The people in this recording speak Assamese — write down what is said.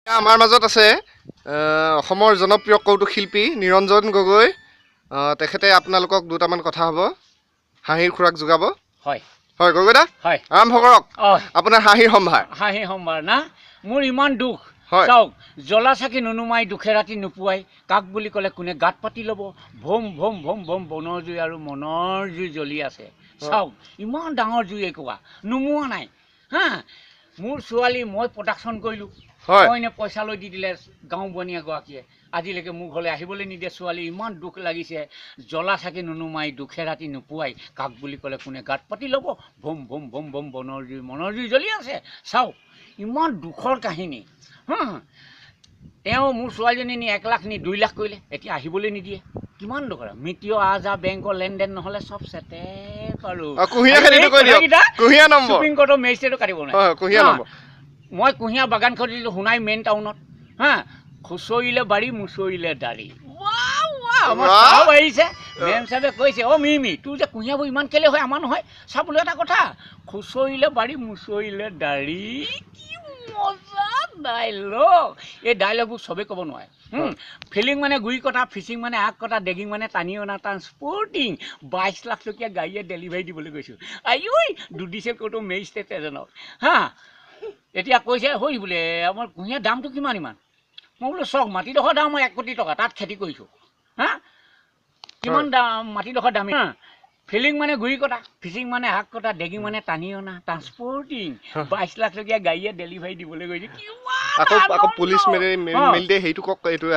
আমাৰ মাজত আছে অসমৰ জনপ্ৰিয় কৌতুক শিল্পী নিৰঞ্জন গগৈ। তেখেতে আপোনালোকক দুটামান কথা হ'ব, হাঁহিৰ খোৰাক যোগাব। হয় হয় গগৈদা, হয় আৰম্ভ কৰক অঁ আপোনাৰ হাঁহিৰ সম্ভাৰ। হাঁহি সম্ভাৰ না মোৰ ইমান দুখ। হয়। চাওক, জ্বলা চাকি নুনুমাই দুখে ৰাতি নোপোৱাই কাক বুলি ক'লে কোনে গাত পাতি ল'ব। ভোম ভোম ভোম ভোম বনৰ জুই আৰু মনৰ জুই জ্বলি আছে। চাওক, ইমান ডাঙৰ জুই একুৱা নুমুৱা নাই হা। মোৰ ছোৱালী মই প্ৰডাকশ্যন কৰিলোঁ, হয়। মই এনে পইচা লৈ দি দিলে গাঁও বনীয়া গৰাকীয়ে আজিলৈকে মোৰ ঘৰলৈ আহিবলৈ নিদিয়ে। ছোৱালী ইমান দুখ লাগিছে, জ্বলা চাকি নুনুমাই দুখে ৰাতি নোপোৱাই কাক বুলি ক'লে কোনে গাত পাতি ল'ব। ভোম ভোম ভোম ভোম বনৰ জুই মনৰ জুই জ্বলি আছে। চাওক, ইমান দুখৰ কাহিনী হা। তেওঁ মোৰ ছোৱালীজনী নি 1 লাখ নি 2 লাখ কৰিলে, এতিয়া আহিবলৈ নিদিয়ে। কিমান দুখৰ মৃত্যু আজা বেংকৰ লেনদেন নহ'লে চব চেতে পাৰোঁ। সুপ্ৰিম কোৰ্টৰ মেজিষ্ট্ৰেটো কাটিব নোৱাৰে। মই কুঁহিয়াৰ বাগান খুলিলোঁ সোণাই মেইন টাউনত হা। খুচৰিলে বাৰী মুচৰিলে দাড়ি। আমাৰ চাহ আহিছে, মেম চাহেবে কৈছে অ' মিমি তোৰ যে কুঁহিয়াৰবোৰ ইমান কেলে হয় আমাৰ নহয়। চাবলৈ এটা কথা, খুচৰিলে বাৰী মুচৰিলে দাড়ি। কি মজা ডাইলগ! এই ডাইলগবোৰ চবেই ক'ব নোৱাৰে। ফিলিং মানে গুৰি কটা, ফিচিং মানে আগ কটা, ডেগিং মানে টানি অনা, ট্ৰান্সপৰ্টিং 22 লাখ টকীয়া গাড়ীয়ে ডেলিভাৰী দিবলৈ গৈছোঁ। আইঐ জুডিচিয়েল কোৰ্টৰ মেজিষ্ট্ৰেট এজনক হা। এতিয়া কৈছে হৈ বোলে আমাৰ কুঁহিয়াৰ দামটো কিমান ইমান। মই বোলো চাওক, মাটিডোখৰ দাম মই 1 কোটি টকা, তাত খেতি কৰিছোঁ হা। কিমান দাম মাটিডোখৰ দামী হা। ফিলিং মানে গুৰি কটা, ফিচিং মানে হাক কটা, ডেগিং মানে টানি অনা, ট্ৰান্সপৰ্টিং 22 লাখ টকীয়া গাড়ীয়ে ডেলিভাৰী দিবলৈ গৈছে। আকৌ পুলিচ মেলি সেইটো কওক। এইটো